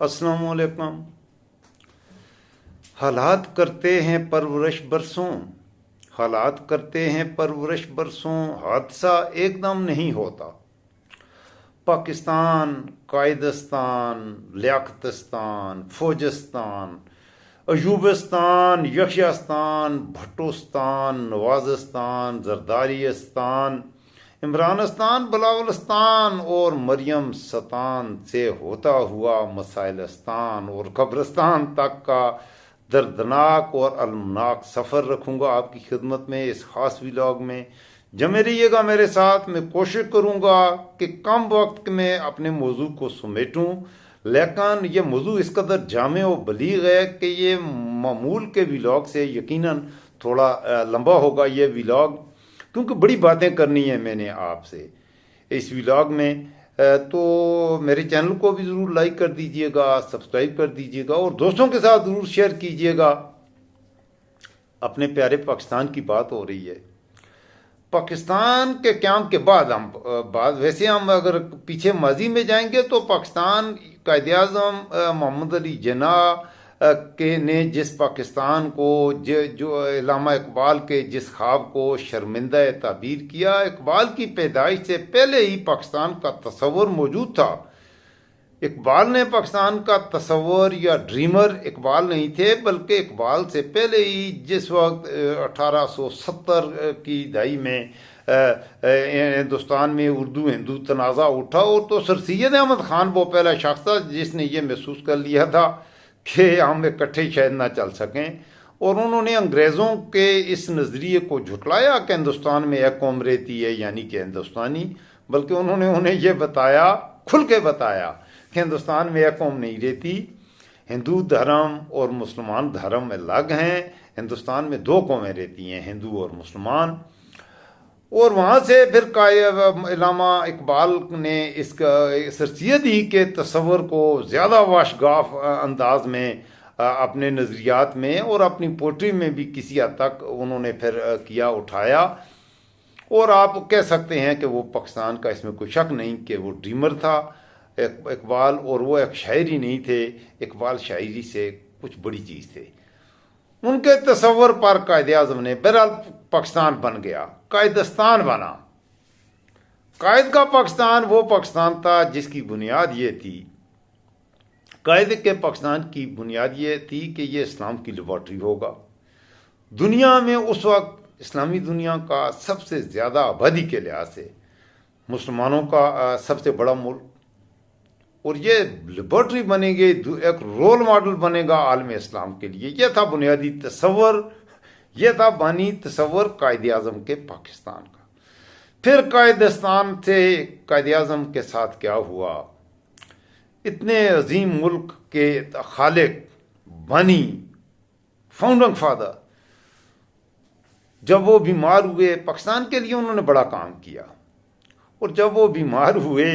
अस्सलाम वालेकुम। हालात करते हैं परवरिश बरसों, हालात करते हैं परवरिश बरसों, हादसा एकदम नहीं होता। पाकिस्तान, कायदस्तान, लियाकतस्तान, फौजिस्तान, अयूबिस्तान, यक्षयास्तान, भट्टोस्तान, नवाजिस्तान, जरदारिस्तान, इमरानिस्तान, बिलावलिस्तान और मरियम सतान से होता हुआ मसाइलिस्तान और कब्रिस्तान तक का दर्दनाक और अलमनाक सफ़र रखूँगा आपकी खिदमत में इस ख़ास व्लॉग में। जमे रहिएगा मेरे साथ। मैं कोशिश करूँगा कि कम वक्त में अपने मौजू को समेटूँ, लेकिन ये मौजू इस कदर जामे और बलीग है कि ये मामूल के व्लॉग से यकीनन थोड़ा लंबा होगा ये व्लॉग, क्योंकि बड़ी बातें करनी है मैंने आपसे इस व्लॉग में। तो मेरे चैनल को भी ज़रूर लाइक कर दीजिएगा, सब्सक्राइब कर दीजिएगा और दोस्तों के साथ ज़रूर शेयर कीजिएगा। अपने प्यारे पाकिस्तान की बात हो रही है। पाकिस्तान के क़याम के बाद वैसे हम अगर पीछे माजी में जाएंगे तो पाकिस्तान कायद-ए-आज़म मोहम्मद अली जिन्ना के ने जिस पाकिस्तान को जो अल्लामा इकबाल के जिस ख्वाब को शर्मिंदा ताबीर किया, इकबाल की पैदाइश से पहले ही पाकिस्तान का तस्वर मौजूद था। इकबाल ने पाकिस्तान का तस्वर या ड्रीमर इकबाल नहीं थे, बल्कि इकबाल से पहले ही जिस वक्त 1870 की दहाई में हिंदुस्तान में उर्दू हिंदू तनाज़ा उठा, और तो सर सैयद अहमद ख़ान वो पहला शख्स था जिसने ये महसूस कर लिया था कि हम इकट्ठे शायद ना चल सकें, और उन्होंने अंग्रेज़ों के इस नज़रिए को झुटलाया कि हिंदुस्तान में एक कौम रहती है यानी कि हिंदुस्तानी, बल्कि उन्होंने उन्हें यह बताया, खुल के बताया कि हिंदुस्तान में एक कौम नहीं रहती। हिंदू धर्म और मुसलमान धर्म अलग हैं। हिंदुस्तान में दो कौमें रहती हैं, हिंदू और मुसलमान। और वहाँ से फिर अल्लामा इकबाल ने इसका सरसैयद ही के तस्वर को ज़्यादा वाशगाफ अंदाज में अपने नज़रियात में और अपनी पोट्री में भी किसी हद तक उन्होंने फिर किया, उठाया। और आप कह सकते हैं कि वो पाकिस्तान का, इसमें कोई शक नहीं कि वो ड्रीमर था इकबाल, और वो एक शायर ही नहीं थे। इकबाल शायरी से कुछ बड़ी चीज़ थे। उनके तस्वर पर कायद-ए-आज़म ने बहरहाल पाकिस्तान बन गया, कायदस्तान बना। कायद का पाकिस्तान वो पाकिस्तान था जिसकी बुनियाद ये थी, कायद के पाकिस्तान की बुनियाद ये थी कि ये इस्लाम की लेबॉर्ट्री होगा। दुनिया में उस वक्त इस्लामी दुनिया का सबसे ज़्यादा आबादी के लिहाज से मुसलमानों का सबसे बड़ा मुल्क, और ये लेबॉर्ट्री बनेगी, एक रोल मॉडल बनेगा आलम इस्लाम के लिए। यह था बुनियादी तस्वर, यह था बानी तस्वर कायद-ए-आज़म के पाकिस्तान का। फिर कायदस्तान से कायद-ए-आज़म के साथ क्या हुआ? इतने अजीम मुल्क के खालिक, बानी, फाउंडिंग फादर, जब वो बीमार हुए, पाकिस्तान के लिए उन्होंने बड़ा काम किया, और जब वो बीमार हुए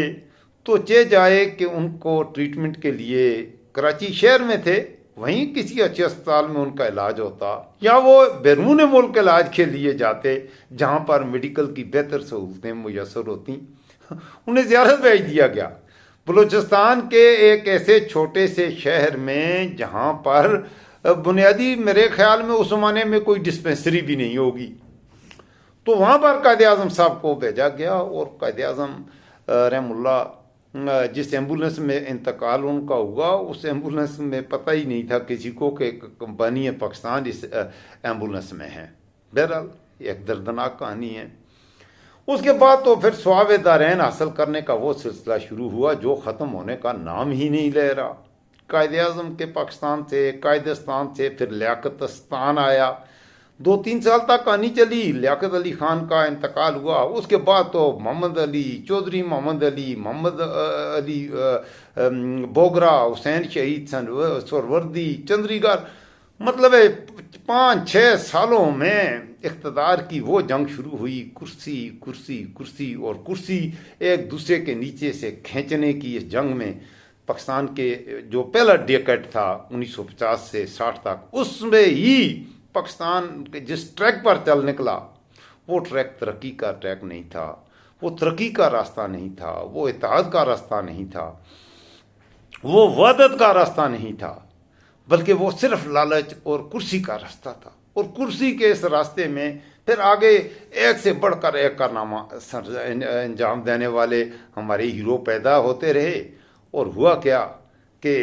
तो चे जाए कि उनको ट्रीटमेंट के लिए कराची शहर में थे, वहीं किसी अच्छे अस्पताल में उनका इलाज होता, या वो बैरून मुल्क इलाज के लिए जाते जहाँ पर मेडिकल की बेहतर सहूलतें मुयसर होती। उन्हें ज़ियारत भेज दिया गया बलूचिस्तान के एक ऐसे छोटे से शहर में जहाँ पर बुनियादी, मेरे ख्याल में उस ज़माने में कोई डिस्पेंसरी भी नहीं होगी। तो वहाँ पर कायद-ए-आज़म साहब को भेजा गया, और कायद-ए-आज़म रहमुल्लाह जिस एम्बुलेंस में इंतकाल उनका हुआ, उस एम्बुलेंस में पता ही नहीं था किसी को कि कंपनी पाकिस्तान इस एम्बुलेंस में है। बहरहाल एक दर्दनाक कहानी है। उसके बाद तो फिर स्वाब दारैन हासिल करने का वो सिलसिला शुरू हुआ जो ख़त्म होने का नाम ही नहीं ले रहा। कायद-ए-आज़म के पाकिस्तान से, कायदस्तान से फिर लियाकतस्तान आया। 2-3 साल तक कहानी चली। लियाकत अली ख़ान का इंतकाल हुआ, उसके बाद तो मोहम्मद अली, चौधरी मोहम्मद अली, मोहम्मद अली बोगरा, हुसैन शहीद, सरवर्दी, चंद्रीगढ़, मतलब 5-6 सालों में इक़्तिदार की वो जंग शुरू हुई। कुर्सी कुर्सी कुर्सी और कुर्सी, एक दूसरे के नीचे से खींचने की इस जंग में पाकिस्तान के जो पहला डेकेड था 1950 से 60 तक, उसमें ही पाकिस्तान के जिस ट्रैक पर चल निकला, वो ट्रैक तरक्की का ट्रैक नहीं था, वो तरक्की का रास्ता नहीं था, वो इत्तेहाद का रास्ता नहीं था। वो वहदत का रास्ता नहीं था, बल्कि वो सिर्फ लालच और कुर्सी का रास्ता था। और कुर्सी के इस रास्ते में फिर आगे एक से बढ़कर एक कारनामा अंजाम देने वाले हमारे हीरो पैदा होते रहे। और हुआ क्या कि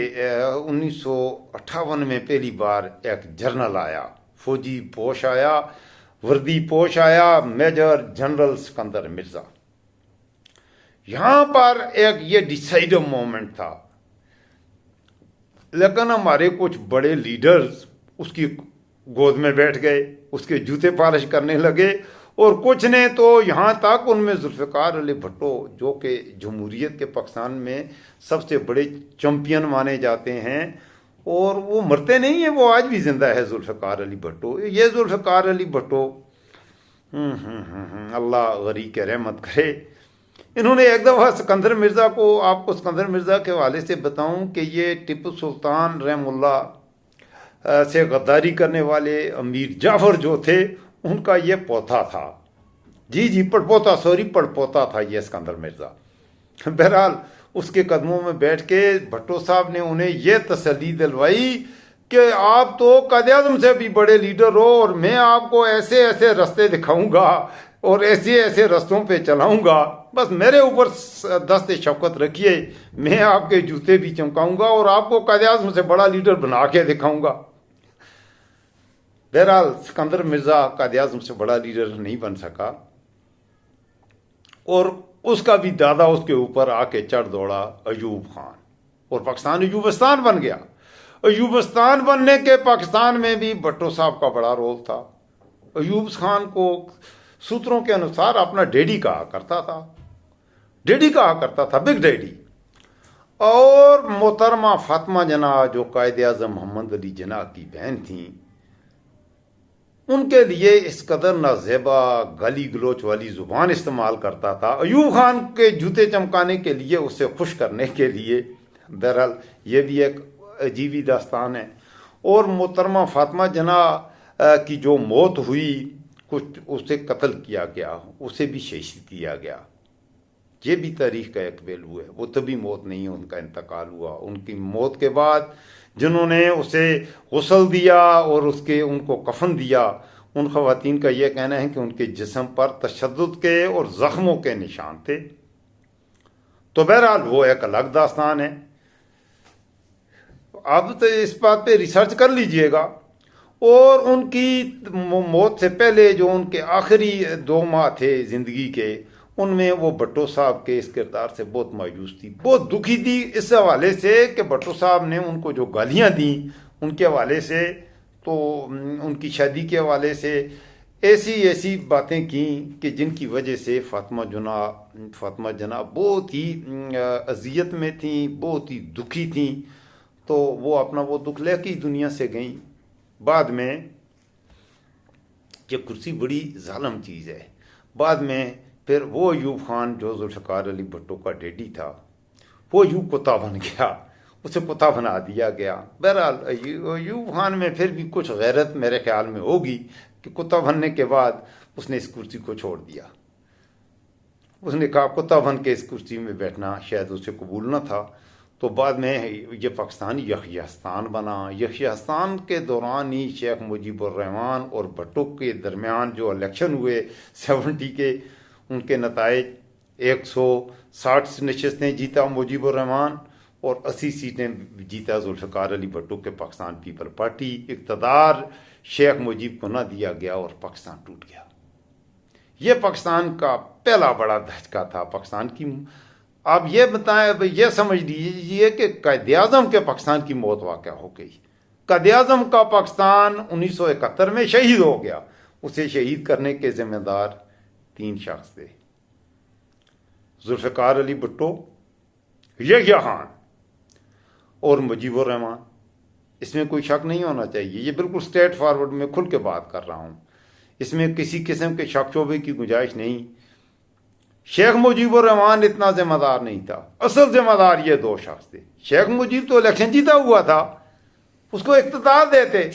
1958 में पहली बार एक जर्नल आया, फौजी पोश आया, वर्दी पोश आया, मेजर जनरल सिकंदर मिर्जा। यहां पर एक ये डिसाइडिव मोमेंट था। लेकिन हमारे कुछ बड़े लीडर्स उसकी गोद में बैठ गए, उसके जूते पालिश करने लगे। और कुछ ने तो यहाँ तक, उनमें जुल्फ़िकार अली भुट्टो जो कि जमहूरियत के पाकिस्तान में सबसे बड़े चैंपियन माने जाते हैं, और वो मरते नहीं है, वो आज भी जिंदा है जुल्फ़िकार अली भुट्टो। ये जुल्फ़िकार अली भुट्टो अल्लाह गरी के रहमत करे। इन्होंने एक दफ़ा सिकंदर मिर्ज़ा को, आपको सिकंदर मिर्ज़ा के हवाले से बताऊं कि ये टिप्पू सुल्तान रहमुल्लाह से गद्दारी करने वाले अमीर जाफर जो थे, उनका ये पोता था। जी पड़पोता, सॉरी पड़पोता था ये सिकंदर मिर्ज़ा। बहरहाल उसके कदमों में बैठ के भट्टो साहब ने उन्हें यह तसल्ली दिलवाई कि आप तो कायद-ए-आज़म से भी बड़े लीडर हो, और मैं आपको ऐसे ऐसे रास्ते दिखाऊंगा और ऐसे ऐसे रास्तों पे चलाऊंगा, बस मेरे ऊपर दस्ते शौकत रखिए, मैं आपके जूते भी चमकाऊंगा और आपको कायद-ए-आज़म से बड़ा लीडर बना के दिखाऊंगा। बहरहाल सिकंदर मिर्ज़ा कायद-ए-आज़म से बड़ा लीडर नहीं बन सका, और उसका भी दादा उसके ऊपर आके चढ़ दौड़ा अयूब खान, और पाकिस्तान अयूबिस्तान बन गया। अयूबिस्तान बनने के पाकिस्तान में भी भट्टो साहब का बड़ा रोल था। अयूब खान को सूत्रों के अनुसार अपना डैडी कहा करता था, डैडी कहा करता था, बिग डैडी। और मोहतरमा फातिमा जना जो कायद-ए-आज़म मोहम्मद अली जना की बहन थी, उनके लिए इस कदर नाज़ेबा गाली गलोच वाली जुबान इस्तेमाल करता था अयूब खान के जूते चमकाने के लिए, उसे खुश करने के लिए। बहरहाल ये भी एक अजीबी दास्तान है। और मोहतरमा फातिमा जना की जो मौत हुई, कुछ उसे कत्ल किया गया, उसे भी शहीद किया गया, ये भी तारीख का एक पहलू है। वो तभी मौत नहीं, उनका इंतकाल हुआ। उनकी मौत के बाद जिन्होंने उसे गुस्ल दिया और उनको कफन दिया, उन खवातीन का यह कहना है कि उनके जिस्म पर तशद्दुद के और जख्मों के निशान थे। तो बहरहाल वो एक अलग दास्तान है। अब तो इस बात पे रिसर्च कर लीजिएगा। और उनकी मौत से पहले जो उनके आखिरी 2 माह थे जिंदगी के, उनमें वो भट्टो साहब के इस किरदार से बहुत मायूस थी, बहुत दुखी थी, इस हवाले से कि भट्टो साहब ने उनको जो गालियां दी उनके हवाले से, तो उनकी शादी के हवाले से ऐसी ऐसी बातें की कि जिनकी वजह से फातिमा जना बहुत ही अजियत में थी, बहुत ही दुखी थी। तो वो अपना वो दुख लेके दुनिया से गई। बाद में ये कुर्सी बड़ी जालिम चीज़ है। बाद में फिर वो अयूब खान जो जुल्फ़िकार अली भुट्टो का डैडी था, वो अयूब कुत्ता बन गया, उसे कुत्ता बना दिया गया। बहरहाल अयूब खान में फिर भी कुछ गैरत मेरे ख्याल में होगी कि कुत्ता बनने के बाद उसने इस कुर्सी को छोड़ दिया। उसने कहा कुत्ता बन के इस कुर्सी में बैठना शायद उसे कबूल न था। तो बाद में ये पाकिस्तान यहियास्तान बना। यहियास्तान के दौरान ही शेख मुजीबुर रहमान और भट्टो के दरमियान जो इलेक्शन हुए 70 के, उनके नताइज 160 नशस्तें जीता मुजीबुर रहमान और 80 सीटें जीता जुल्फ़िकार अली भट्टो के पाकिस्तान पीपल पार्टी। इक़्तिदार शेख मुजीब को न दिया गया और पाकिस्तान टूट गया। ये पाकिस्तान का पहला बड़ा धचका था पाकिस्तान की। आप ये बताएं, ये समझ लीजिए कि कायद-ए-आज़म के पाकिस्तान की मौत वाक़या हो गई। कायद-ए-आज़म का पाकिस्तान 1971 में शहीद हो गया। उसे शहीद करने के जिम्मेदार 3 शख्स थे, जुल्फ़िकार अली भुट्टो, यहिया खान और मुजीबुर रहमान। इसमें कोई शक नहीं होना चाहिए, ये बिल्कुल स्ट्रेट फॉरवर्ड में खुल के बात कर रहा हूँ, इसमें किसी किस्म के शक शोबे की गुंजाइश नहीं। शेख मुजीबुर रहमान इतना जिम्मेदार नहीं था, असल जिम्मेदार ये 2 शख्स थे। शेख मुजीब तो इलेक्शन जीता हुआ था, उसको इख्तियार देते।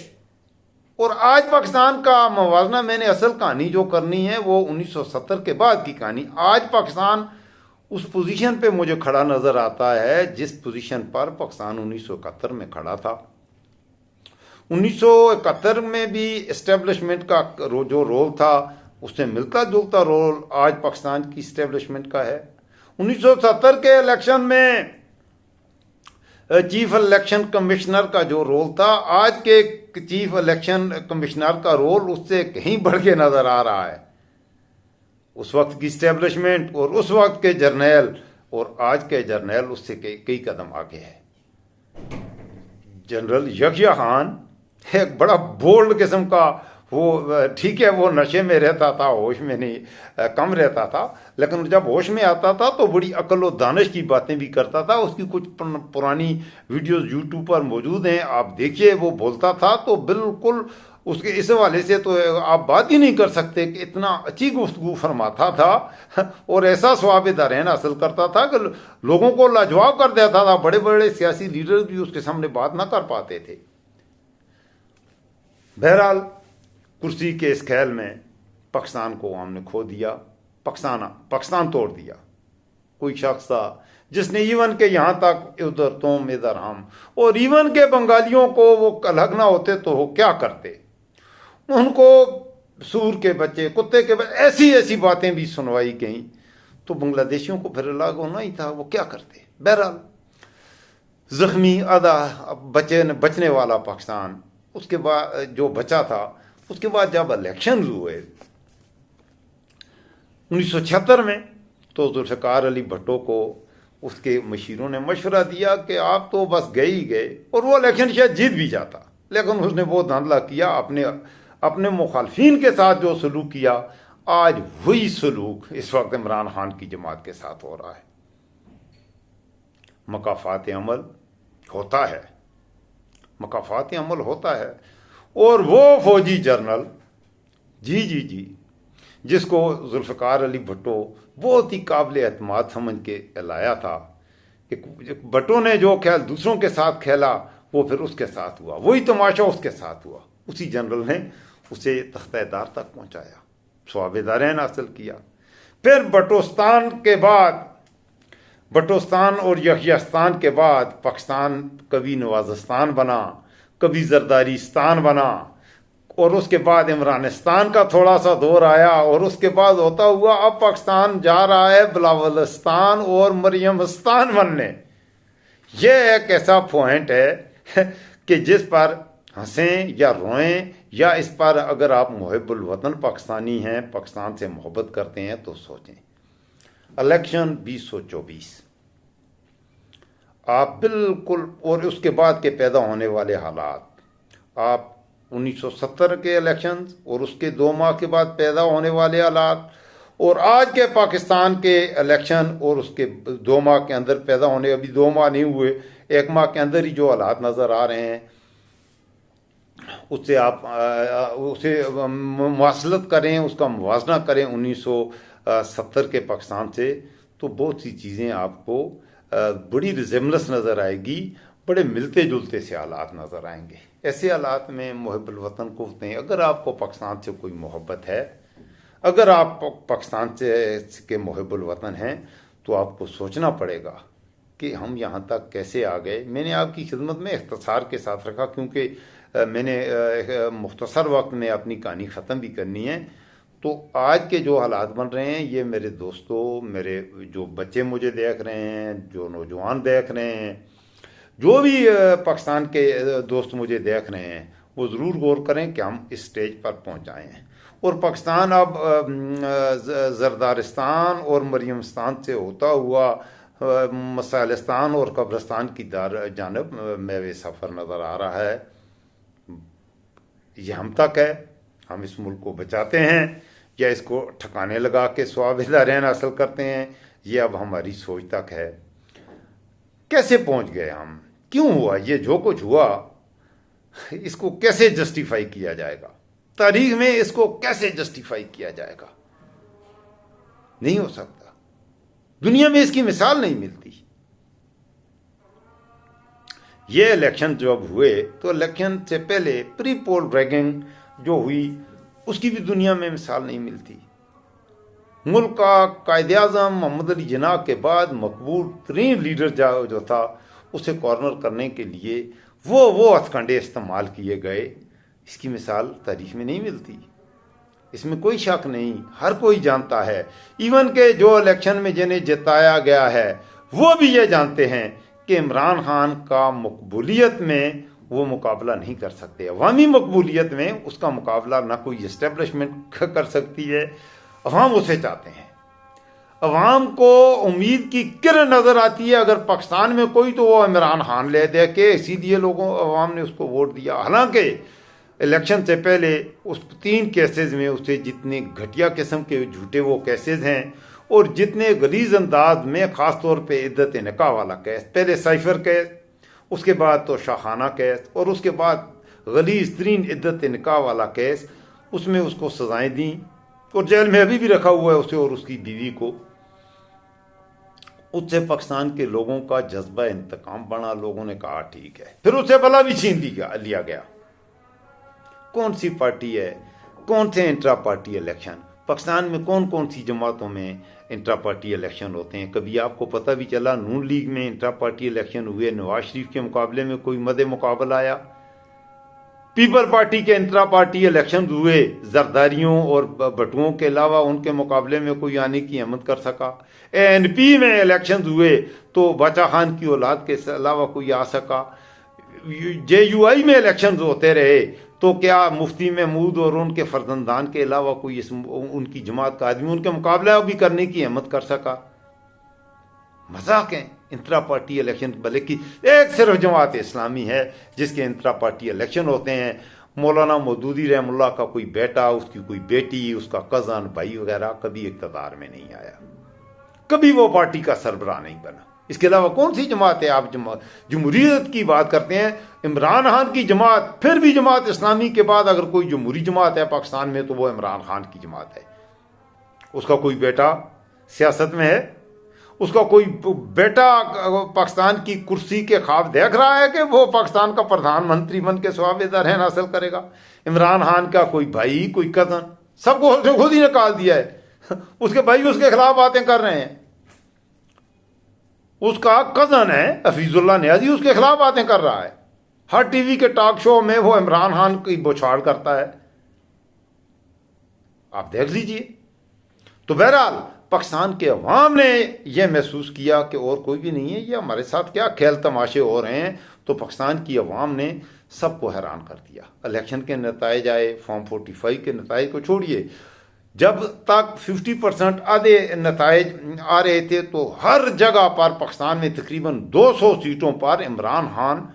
और आज पाकिस्तान का मवाजना, मैंने असल कहानी जो करनी है वो 1970 के बाद की कहानी। आज पाकिस्तान उस पोजीशन पे मुझे खड़ा नजर आता है जिस पोजीशन पर पाकिस्तान 1971 में खड़ा था। 1971 में भी एस्टेब्लिशमेंट का जो रोल था उससे मिलता जुलता रोल आज पाकिस्तान की एस्टेब्लिशमेंट का है। 1970 के इलेक्शन में चीफ इलेक्शन कमिश्नर का जो रोल था, आज के चीफ इलेक्शन कमिश्नर का रोल उससे कहीं बढ़ के नजर आ रहा है। उस वक्त की एस्टेब्लिशमेंट और उस वक्त के जर्नैल और आज के जर्नैल उससे कई कदम आगे है। जनरल यहिया खान एक बड़ा बोल्ड किस्म का, वो ठीक है वो नशे में रहता था, होश में नहीं, कम रहता था, लेकिन जब होश में आता था तो बड़ी अक्ल और दानिश की बातें भी करता था। उसकी कुछ पुरानी वीडियोस यूट्यूब पर मौजूद हैं, आप देखिए। वो बोलता था तो बिल्कुल उसके इस हवाले से तो आप बात ही नहीं कर सकते कि इतना अच्छी गुफ्तगू फरमाता था और ऐसा स्वाब दारैन हासिल करता था कि लोगों को लाजवाब कर देता था। बड़े बड़े सियासी लीडर भी उसके सामने बात ना कर पाते थे। बहरहाल कुर्सी के इस ख्याल में पाकिस्तान को हमने खो दिया, पाकिस्तान तोड़ दिया। कोई शख्स था जिसने इवन के यहाँ तक उधर तुम इधर हम, और इवन के बंगालियों को वो अलग ना होते तो वो क्या करते, उनको सूर के बच्चे, कुत्ते के बच्चे, ऐसी ऐसी बातें भी सुनवाई गई। तो बांग्लादेशियों को फिर अलग होना ही था, वो क्या करते। बहरहाल जख्मी आधा बचने वाला पाकिस्तान, उसके बाद जो बचा था, उसके बाद जब इलेक्शन हुए 1976 में, तो जुल्फ़िकार अली भुट्टो को उसके मशीरों ने मशवरा दिया कि आप तो बस गए ही गए, और वो इलेक्शन शायद जीत भी जाता, लेकिन उसने वो धांधला किया, अपने मुखालफिन के साथ जो सलूक किया, आज वही सलूक इस वक्त इमरान खान की जमात के साथ हो रहा है। मकाफात अमल होता है, मकाफात अमल होता है, और वो फौजी जनरल जी जिसको जुल्फ़िकार अली भुट्टो बहुत ही काबिल एतमाद समझ के लाया था, कि भुट्टो ने जो ख्याल दूसरों के साथ खेला वो फिर उसके साथ हुआ, वही तमाशा उसके साथ हुआ। उसी जनरल ने उसे तख्तेदार तक पहुंचाया, स्वाबेदारैन हासिल किया। फिर बटोस्तान और यहियास्तान के बाद पाकिस्तान कभी नवाजिस्तान बना, कभी जरदारिस्तान बना, और उसके बाद इमरानिस्तान का थोड़ा सा दौर आया, और उसके बाद होता हुआ अब पाकिस्तान जा रहा है बिलावलिस्तान और मरियमिस्तान बनने। यह एक ऐसा पॉइंट है कि जिस पर हंसें या रोएं, या इस पर अगर आप मुहिब्बुल वतन पाकिस्तानी हैं, पाकिस्तान से मोहब्बत करते हैं, तो सोचें। इलेक्शन 2024 आप बिल्कुल, और उसके बाद के पैदा होने वाले हालात, आप 1970 के इलेक्शन और उसके 2 माह के बाद पैदा होने वाले हालात, और आज के पाकिस्तान के इलेक्शन और उसके 2 माह के अंदर पैदा होने, अभी 2 माह नहीं हुए, 1 माह के अंदर ही जो हालात नजर आ रहे हैं, उससे आप उसे मुवासलत करें, उसका मुवाजना करें 1970 के पाकिस्तान से, तो बहुत सी चीज़ें आपको बड़ी रिजेम्बलेंस नज़र आएगी, बड़े मिलते जुलते से हालात नज़र आएंगे। ऐसे हालात में मुहिब्बुल वतन को होते हैं। अगर आपको पाकिस्तान से कोई मोहब्बत है, अगर आप पाकिस्तान से के मुहिब्बुल वतन हैं, तो आपको सोचना पड़ेगा कि हम यहाँ तक कैसे आ गए। मैंने आपकी खिदमत में इख्तिसार के साथ रखा, क्योंकि मैंने मुख्तसर वक्त में अपनी कहानी ख़त्म भी करनी है। तो आज के जो हालात बन रहे हैं, ये मेरे दोस्तों, मेरे जो बच्चे मुझे देख रहे हैं, जो नौजवान देख रहे हैं, जो भी पाकिस्तान के दोस्त मुझे देख रहे हैं, वो ज़रूर गौर करें कि हम इस स्टेज पर पहुंच आए हैं। और पाकिस्तान अब जरदारिस्तान और मरियमिस्तान से होता हुआ मसालिस्तान और कब्रिस्तान की जानब में सफ़र नज़र आ रहा है। ये हम तक है, हम इस मुल्क को बचाते हैं या इसको ठिकाने लगा के स्वाबेदारैन हासिल करते हैं, ये अब हमारी सोच तक है। कैसे पहुंच गए हम, क्यों हुआ ये जो कुछ हुआ, इसको कैसे जस्टिफाई किया जाएगा, तारीख में इसको कैसे जस्टिफाई किया जाएगा? नहीं हो सकता, दुनिया में इसकी मिसाल नहीं मिलती। ये इलेक्शन जब हुए तो इलेक्शन से पहले प्री पोल रैगिंग जो हुई, उसकी भी दुनिया में मिसाल नहीं मिलती। मुल्क का कायदे आज़म मोहम्मद अली जिन्ना के बाद मकबूल तरीन लीडर जो था, उसे कॉर्नर करने के लिए वो हथकंडे इस्तेमाल किए गए। इसकी मिसाल तारीख में नहीं मिलती, इसमें कोई शक नहीं, हर कोई जानता है। इवन के जो इलेक्शन में जिन्हें जिताया गया है वो भी ये जानते हैं कि इमरान खान का मकबूलियत में वो मुकाबला नहीं कर सकते। अवामी मकबूलियत में उसका मुकाबला ना कोई इस्टेब्लिशमेंट कर सकती है। अवाम उसे चाहते हैं, अवाम को उम्मीद की किरण नजर आती है अगर पाकिस्तान में कोई, तो वो इमरान खान ले दे के, इसीलिए लोगों अवाम ने उसको वोट दिया। हालांकि इलेक्शन से पहले उस 3 केसेस में उसे जितने घटिया किस्म के झूठे वो केसेस हैं और जितने गलीज अंदाज में ख़ास तौर पे इद्दत निकाह वाला केस, पहले साइफर केस, उसके बाद तो शाखाना केस और उसके बाद गलीज तरीन इद्दत निकाह वाला केस, उसमें उसको सजाएं दी और जेल में अभी भी रखा हुआ है उसे और उसकी बीवी को। उससे पाकिस्तान के लोगों का जज्बा इंतकाम बना, लोगों ने कहा ठीक है, फिर उससे भला भी छीन लिया गया। कौन सी पार्टी है, कौन से इंट्रा पार्टी इलेक्शन, पाकिस्तान में कौन कौन सी जमातों में इंट्रा पार्टी इलेक्शन होते हैं? कभी आपको पता भी चला नून लीग में इंट्रा पार्टी इलेक्शन हुए, नवाज शरीफ के मुकाबले में कोई मदे मुकाबला आया? पीपल पार्टी के इंट्रा पार्टी इलेक्शन हुए, जरदारियों और बटुओं के अलावा उनके मुकाबले में कोई आने की हिम्मत कर सका? एएनपी में इलेक्शन हुए तो बाचा खान की औलाद के अलावा कोई आ सका? जेयूआई में इलेक्शन होते रहे तो क्या मुफ्ती महमूद और उनके फर्जंदान के अलावा कोई उनकी जमात का आदमी उनके मुकाबला भी करने की हिम्मत कर सका? मजाक है इंट्रा पार्टी इलेक्शन, बल्कि एक सिर्फ जमात इस्लामी है जिसके इंट्रा पार्टी इलेक्शन होते हैं। मौलाना मौदूदी रहमुल्लाह का कोई बेटा, उसकी कोई बेटी, उसका कज़न, भाई वगैरह कभी इक़्तिदार में नहीं आया, कभी वो पार्टी का सरबराह नहीं बना। इसके अलावा कौन सी जमात है? आप जमहूरियत की बात करते हैं, इमरान खान की जमात, फिर भी जमात इस्लामी के बाद अगर कोई जमहूरी जमात है पाकिस्तान में तो वो इमरान खान की जमात है। उसका कोई बेटा सियासत में है, उसका कोई बेटा पाकिस्तान की कुर्सी के ख्वाब देख रहा है कि वो पाकिस्तान का प्रधानमंत्री बन के सवाब-ए-दर हासिल करेगा? इमरान खान का कोई भाई, कोई कजन, सबको खुद ही निकाल दिया है। उसके भाई उसके खिलाफ बातें कर रहे हैं, उसका कजन है हफीजुल्लाह नियाजी, उसके खिलाफ बातें कर रहा है। हर टीवी के टॉक शो में वो इमरान खान की बौछाड़ करता है, आप देख लीजिए। तो बहरहाल पाकिस्तान के अवाम ने यह महसूस किया कि और कोई भी नहीं है, ये हमारे साथ क्या खेल तमाशे हो रहे हैं। तो पाकिस्तान की अवाम ने सबको हैरान कर दिया। इलेक्शन के नताइज आए, फॉर्म 45 के नताइज को छोड़िए, जब तक 50% आधे नताइज आ रहे थे तो हर जगह पर पाकिस्तान में तकरीबन 200 सीटों पर इमरान खान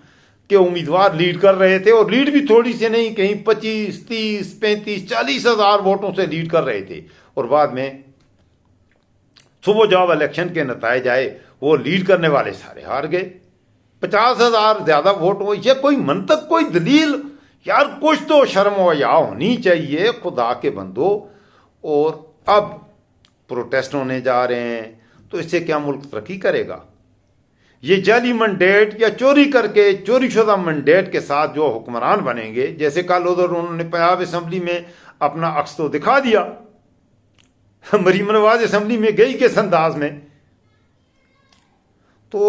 के उम्मीदवार लीड कर रहे थे, और लीड भी थोड़ी सी नहीं, कहीं 25, 30, 35, 40 हजार वोटों से लीड कर रहे थे। और बाद में सुबह जब इलेक्शन के नताइज आए वो लीड करने वाले सारे हार गए, 50,000 ज्यादा वोट हो। ये कोई मंतक, कोई दलील? यार कुछ तो शर्म व हया होनी चाहिए, खुदा के बंदो। और अब प्रोटेस्ट होने जा रहे हैं, तो इससे क्या मुल्क तरक्की करेगा? ये जाली मंडेट या चोरी करके चोरीशुदा मंडेट के साथ जो हुक्मरान बनेंगे, जैसे कल उधर उन्होंने पंजाब असम्बली में अपना अक्स तो दिखा दिया, मरीम नवाज असम्बली में गई किस अंदाज में। तो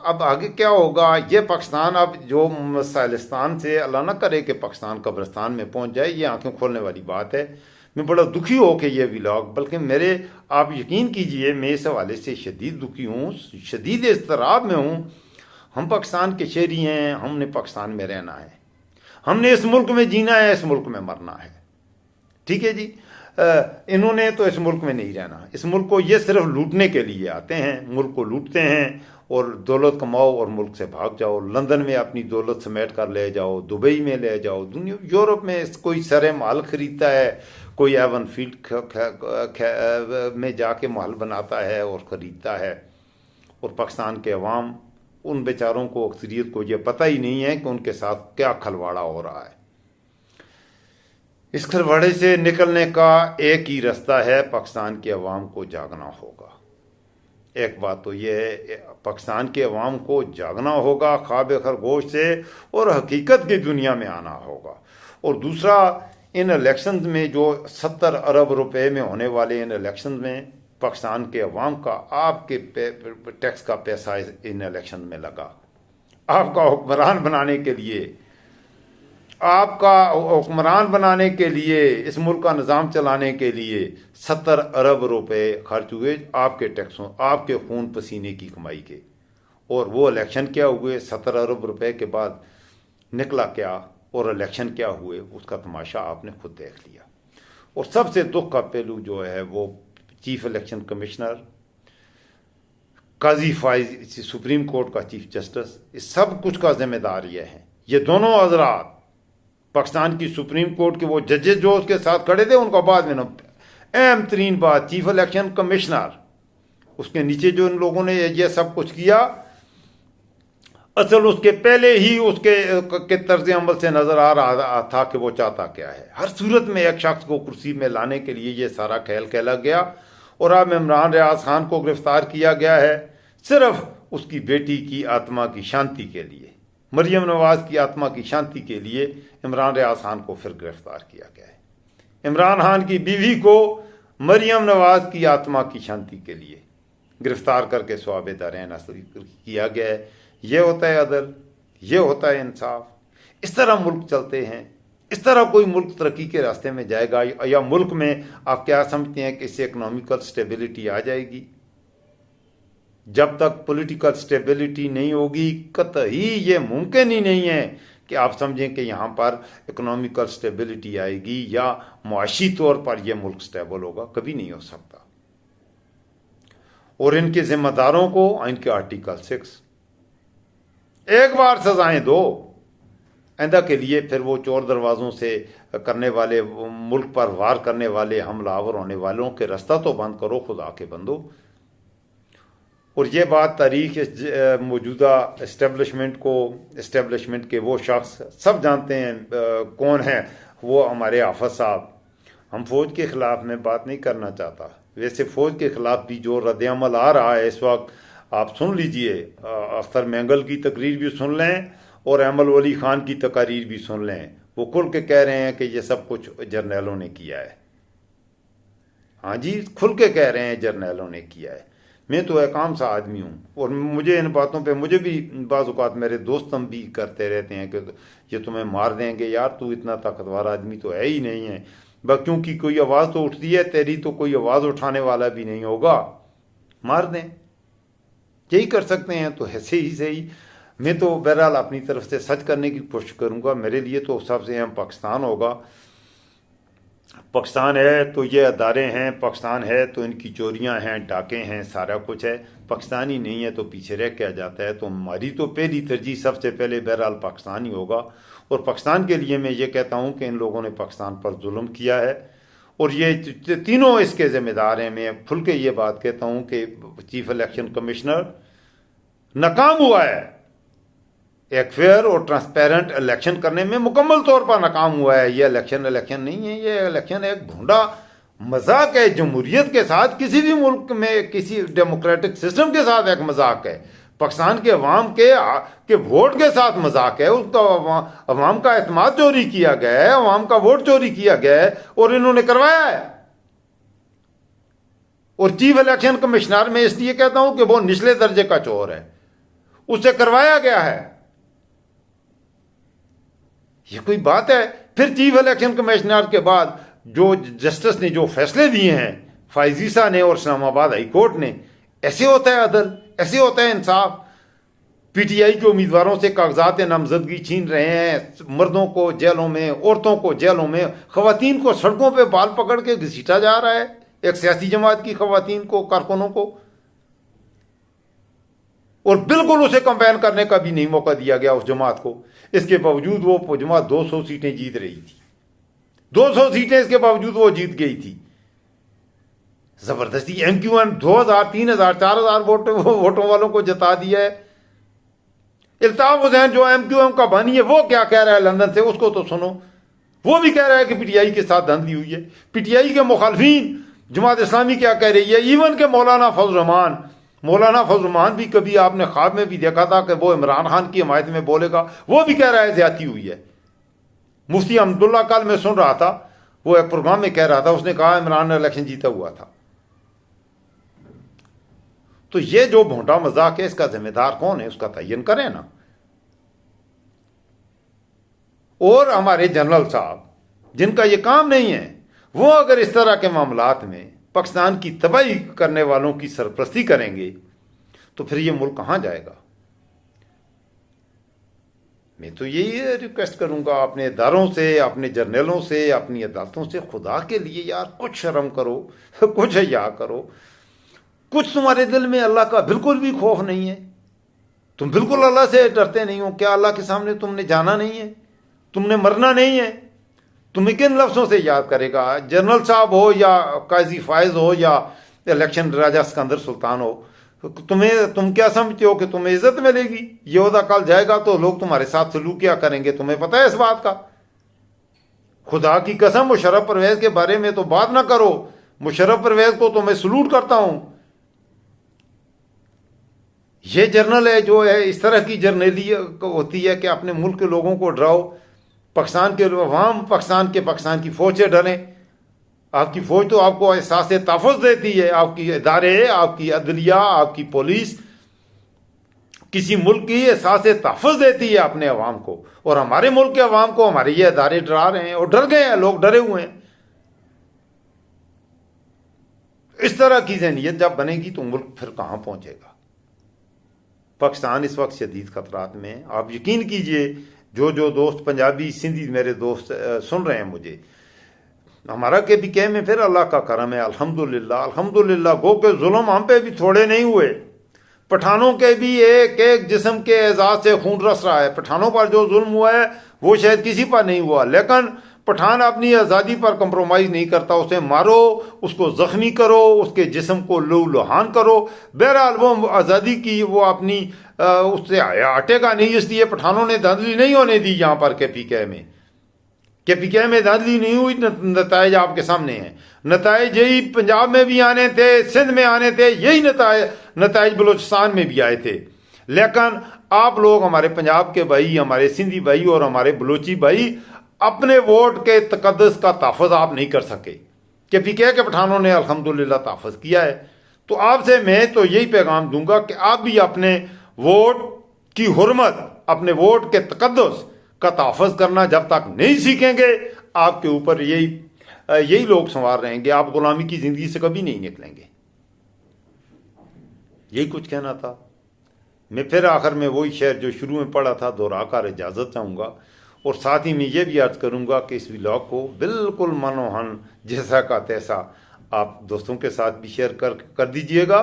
अब आगे क्या होगा? ये पाकिस्तान अब जो सालिस्तान से अल्लाह न करे कि पाकिस्तान कब्रिस्तान में पहुंच जाए, ये आंखें खोलने वाली बात है। मैं बड़ा दुखी हो कि ये व्लॉग, बल्कि मेरे, आप यकीन कीजिए मैं इस हवाले से शदीद दुखी हूँ, शदीद इज़्तिराब में हूँ। हम पाकिस्तान के शहरी हैं, हमने पाकिस्तान में रहना है, हमने इस मुल्क में जीना है, इस मुल्क में मरना है, ठीक है जी। इन्होंने तो इस मुल्क में नहीं रहना, इस मुल्क को ये सिर्फ लूटने के लिए आते हैं, मुल्क को लूटते हैं और दौलत कमाओ और मुल्क से भाग जाओ। लंदन में अपनी दौलत समेट कर ले जाओ, दुबई में ले जाओ, दुनिया यूरोप में कोई सरे माल खरीदता है, कोई एवन फील्ड में जाके माल बनाता है और ख़रीदता है। और पाकिस्तान के अवाम, उन बेचारों को, अक्सरियत को ये पता ही नहीं है कि उनके साथ क्या खलवाड़ा हो रहा है। इस खलवाड़े से निकलने का एक ही रास्ता है, पाकिस्तान के अवाम को जागना होगा। एक बात तो यह है, पाकिस्तान के अवाम को जागना होगा ख्वाब खरगोश से और हकीकत की दुनिया में आना होगा। और दूसरा, इन इलेक्शन में जो 70 अरब रुपए में होने वाले इन इलेक्शन में पाकिस्तान के अवाम का आपके टैक्स का पैसा इन इलेक्शन में लगा। आपका हुक्मरान बनाने के लिए, आपका हुक्मरान बनाने के लिए, इस मुल्क का निज़ाम चलाने के लिए 70 अरब रुपए खर्च हुए आपके टैक्सों, आपके खून पसीने की कमाई के। और वो इलेक्शन क्या हुए, 70 अरब रुपए के बाद निकला क्या और इलेक्शन क्या हुए, उसका तमाशा आपने खुद देख लिया। और सबसे दुख का पहलू जो है वो चीफ इलेक्शन कमिश्नर, काजी फाइज, सुप्रीम कोर्ट का चीफ जस्टिस, इस सब कुछ का जिम्मेदार ये है। ये दोनों हजरात पाकिस्तान की सुप्रीम कोर्ट के वो जजेस जो उसके साथ खड़े थे, उनका बाद में अहम तरीन बात, चीफ इलेक्शन कमिश्नर, उसके नीचे जो इन लोगों ने ये सब कुछ किया, असल उसके पहले ही उसके तर्ज अमल से नजर आ रहा था कि वो चाहता क्या है। हर सूरत में एक शख्स को कुर्सी में लाने के लिए ये सारा खेल खेला गया। और अब इमरान रियाज खान को गिरफ्तार किया गया है सिर्फ उसकी बेटी की आत्मा की शांति के लिए, मरियम नवाज की आत्मा की शांति के लिए इमरान रियाज खान को फिर गिरफ्तार किया गया है। इमरान खान की बीवी को मरियम नवाज की आत्मा की शांति के लिए गिरफ्तार करके सवाब दारैन हासिल किया गया है। ये होता है अदल, ये होता है इंसाफ। इस तरह मुल्क चलते हैं। इस तरह कोई मुल्क तरक्की के रास्ते में जाएगा? या मुल्क में आप क्या समझते हैं कि इससे इकोनॉमिकल स्टेबिलिटी आ जाएगी? जब तक पॉलिटिकल स्टेबिलिटी नहीं होगी, कतई ये मुमकिन ही नहीं है कि आप समझें कि यहाँ पर इकोनॉमिकल स्टेबिलिटी आएगी या मुआशी तौर पर यह मुल्क स्टेबल होगा। कभी नहीं हो सकता। और इनके जिम्मेदारों को इनके आर्टिकल 6 एक बार सजाएं दो, आइंदा के लिए फिर वो चोर दरवाज़ों से करने वाले, मुल्क पर वार करने वाले, हमलावर होने वालों के रास्ता तो बंद करो, खुदा के बंदो। और ये बात तारीख मौजूदा इस्टेब्लिशमेंट के वो शख्स सब जानते हैं कौन है, वो हमारे हाफिज साहब। हम फौज के ख़िलाफ़ में बात नहीं करना चाहता, वैसे फ़ौज के ख़िलाफ़ भी जो रद्द-ए-अमल आ रहा है इस वक्त, आप सुन लीजिए, अख्तर मैंगल की तकरीर भी सुन लें और अहमद वली खान की तकारीर भी सुन लें। वो खुल के कह रहे हैं कि ये सब कुछ जर्नैलों ने किया है। हाँ जी, खुल के कह रहे हैं जर्नैलों ने किया है। मैं तो एक आम सा आदमी हूँ और मुझे इन बातों पे, मुझे भी बाज़ औक़ात मेरे दोस्त हम भी करते रहते हैं कि ये तुम्हें मार देंगे, यार तू इतना ताकतवर आदमी तो है ही नहीं है। बस क्योंकि कोई आवाज़ तो उठती है तेरी, तो कोई आवाज़ उठाने वाला भी नहीं होगा, मार दें, यही कर सकते हैं। तो ऐसे ही सही, मैं तो बहरहाल अपनी तरफ से सच करने की कोशिश करूँगा। मेरे लिए तो सबसे अहम पाकिस्तान होगा। पाकिस्तान है तो ये अदारे हैं, पाकिस्तान है तो इनकी चोरियां हैं, डाके हैं, सारा कुछ है। पाकिस्तान ही नहीं है तो पीछे रह क्या जाता है। तो हमारी तो पहली तरजीह सबसे पहले बहरहाल पाकिस्तान ही होगा। और पाकिस्तान के लिए मैं ये कहता हूँ कि इन लोगों ने पाकिस्तान पर जुल्म किया है और ये तीनों इसके ज़िम्मेदार हैं। मैं खुल के ये बात कहता हूँ कि चीफ इलेक्शन कमिश्नर नाकाम हुआ है, एक फेयर और ट्रांसपेरेंट इलेक्शन करने में मुकम्मल तौर पर नाकाम हुआ है। ये इलेक्शन नहीं है, ये इलेक्शन एक भूंडा मजाक है। जमहूरियत के साथ, किसी भी मुल्क में किसी डेमोक्रेटिक सिस्टम के साथ एक मजाक है। पाकिस्तान के अवाम के वोट के साथ मजाक है। उसका अवाम का एतमाद चोरी किया गया है, अवाम का वोट चोरी किया गया है और इन्होंने करवाया है। और चीफ इलेक्शन कमिश्नर में इसलिए कहता हूं कि वो निचले दर्जे का चोर है, उससे करवाया गया है। ये कोई बात है? फिर चीफ इलेक्शन कमिश्नर के बाद जो जस्टिस ने जो फैसले दिए हैं, फाइजीसा ने और इस्लामाबाद हाई कोर्ट ने, ऐसे होता है अदल, ऐसे होता है इंसाफ। पीटीआई के उम्मीदवारों से कागजात नामजदगी छीन रहे हैं, मर्दों को जेलों में, औरतों को जेलों में, खवातीन को सड़कों पे बाल पकड़ के घसीटा जा रहा है, एक सियासी जमात की खवातीन को, कारकुनों को। और बिल्कुल उसे कंपेन करने का भी नहीं मौका दिया गया उस जमात को। इसके बावजूद वो जमात 200 सीटें जीत रही थी, 200 सीटें इसके बावजूद वो जीत गई थी जबरदस्ती। एमक्यूएम 2000, 3000, 4000 वोटों वालों को जता दिया है। इल्ताफ हुसैन जो एमक्यूएम का बानी है, वो क्या कह रहा है लंदन से, उसको तो सुनो। वो भी कह रहा है कि पीटीआई के साथ धांधली हुई है। पीटीआई के मुखालफीन जमात इस्लामी क्या कह रही है? इवन के मौलाना फजल रहमान भी कभी आपने ख्वाब में भी देखा था कि वो इमरान खान की हमायत में बोलेगा? वो भी कह रहा है ज्यादती हुई है। मुफ्ती अहमदुल्ला कल मैं सुन रहा था, वो एक प्रोग्राम में कह रहा था, उसने कहा इमरान ने इलेक्शन जीता हुआ था। तो ये जो भोंटा मजाक है, इसका जिम्मेदार कौन है, उसका तयन करें ना। और हमारे जनरल साहब जिनका ये काम नहीं है, वो अगर इस तरह के मामलात में पाकिस्तान की तबाही करने वालों की सरपरस्ती करेंगे तो फिर ये मुल्क कहां जाएगा। मैं तो यही रिक्वेस्ट करूंगा अपने इदारों से, अपने जर्नलों से, अपनी अदालतों से, खुदा के लिए यार कुछ शर्म करो, कुछ हया करो। कुछ तुम्हारे दिल में अल्लाह का बिल्कुल भी खौफ नहीं है, तुम बिल्कुल अल्लाह से डरते नहीं हो। क्या अल्लाह के सामने तुमने जाना नहीं है, तुमने मरना नहीं है? तुम्हें किन लफ्जों से याद करेगा? जनरल साहब हो या काजी फायज हो या इलेक्शन राजा सिकंदर सुल्तान हो, तुम क्या समझते हो कि तुम्हें इज्जत मिलेगी? ये ओहदा कल जाएगा तो लोग तुम्हारे साथ सलूक क्या करेंगे, तुम्हें पता है इस बात का? खुदा की कसम, मुशर्रफ परवेज के बारे में तो बात ना करो। मुशर्रफ परवेज को तो मैं सलूट करता हूं। ये जर्नल है जो है, इस तरह की जर्नली होती है कि अपने मुल्क के लोगों को डराओ। पाकिस्तान के अवाम पाकिस्तान की फौज से डरें। आपकी फौज तो आपको एहसास तहफ़्फ़ुज़ देती है, आपकी इदारे, आपकी अदलिया, आपकी पुलिस किसी मुल्क की एहसास तहफ़्फ़ुज़ देती है अपने अवाम को। और हमारे मुल्क के अवाम को हमारे ये इदारे डरा रहे हैं और डर गए हैं, लोग डरे हुए हैं। इस तरह की ज़हनियत जब बनेगी तो मुल्क फिर कहां पहुंचेगा। पाकिस्तान इस वक्त शदीद खतरात में। आप यकीन कीजिए, जो दोस्त पंजाबी सिंधी मेरे दोस्त सुन रहे हैं मुझे, हमारा के पी के में फिर अल्लाह का करम है, अल्हम्दुलिल्लाह अल्हम्दुलिल्लाह। गो के जुल्म हम पे भी थोड़े नहीं हुए। पठानों के भी एक एक जिस्म के एजाज से खून रस रहा है। पठानों पर जो जुल्म हुआ है वो शायद किसी पर नहीं हुआ, लेकिन पठान अपनी आज़ादी पर कंप्रोमाइज़ नहीं करता। उसे मारो, उसको जख्मी करो, उसके जिस्म को लहूलुहान करो। बहरहाल वो आज़ादी की वो अपनी उससे हटेगा नहीं, इसलिए पठानों ने धांधली नहीं होने दी। यहाँ पर के पी के में धांधली नहीं हुई। नताइज आपके सामने हैं। नताइज यही पंजाब में भी आने थे, सिंध में आने थे, यही नताइज बलूचिस्तान में भी आए थे। लेकिन आप लोग, हमारे पंजाब के भाई, हमारे सिंधी भाई और हमारे बलूची भाई, अपने वोट के तकद्दुस का तहफ़्फ़ुज़ आप नहीं कर सके। के पी के पठानों ने अल्हम्दुलिल्लाह तहफ़्फ़ुज़ किया है। तो आपसे मैं तो यही पैगाम दूंगा कि आप भी अपने वोट की हुर्मत, अपने वोट के तकद्दुस का तहफ़्फ़ुज़ करना जब तक नहीं सीखेंगे, आपके ऊपर यही लोग सवार रहेंगे। आप गुलामी की जिंदगी से कभी नहीं निकलेंगे। यही कुछ कहना था। मैं फिर आखिर में वही शेर जो शुरू में पढ़ा था दोहरा कर इजाज़त चाहूँगा। और साथ ही मैं ये भी अर्ज करूँगा कि इस व्लॉग को बिल्कुल मनोहन जैसा का तैसा आप दोस्तों के साथ भी शेयर कर दीजिएगा।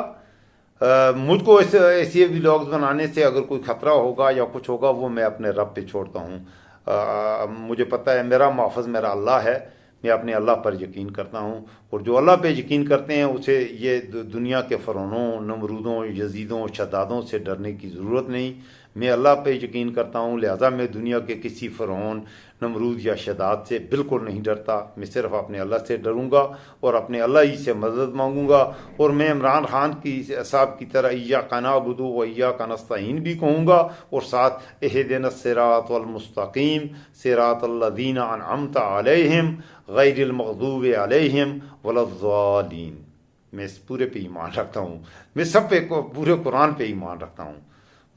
मुझको ऐसे व्लॉग्स बनाने से अगर कोई ख़तरा होगा या कुछ होगा, वो मैं अपने रब पे छोड़ता हूँ। मुझे पता है मेरा मुहफ़्फ़िज़ मेरा अल्लाह है। मैं अपने अल्लाह पर यकीन करता हूँ, और जो अल्लाह पे यकीन करते हैं उसे ये दुनिया के फ़िरौनों, नमरूदों, यजीदों, शद्दादों से डरने की ज़रूरत नहीं। मैं अल्लाह पे यकीन करता हूँ, लिहाजा मैं दुनिया के किसी फ़िरौन, नमरूद या शद्दाद से बिल्कुल नहीं डरता। मैं सिर्फ़ अपने अल्लाह से डरूँगा और अपने अल्लाह ही से मदद मांगूँगा। और मैं इमरान खान की साहब की तरह इय्याका नअबुदु व इय्याका नस्तईन भी कहूँगा, और साथ इहदिनस सिरातल मुस्तकीम सिरातल्लज़ीना अनअमता अलैहिम गैरिल मग़दूबि अलैहिम वलज़्ज़ालीन। मैं इस पूरे पे ईमान रखता हूँ। मैं सब पे, पूरे कुरान पे ईमान रखता हूँ।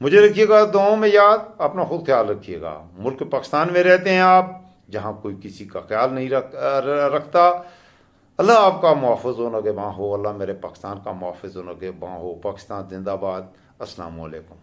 मुझे रखिएगा दुआओं में याद। अपना खुद ख्याल रखिएगा। मुल्क पाकिस्तान में रहते हैं आप, जहाँ कोई किसी का ख्याल नहीं रखता। अल्लाह आपका मुहफ़्फ़िज़ व निगहबान हो। अल्लाह मेरे पाकिस्तान का मुहफ़्फ़िज़ व निगहबान हो। पाकिस्तान जिंदाबाद। अस्सलामु अलैकुम।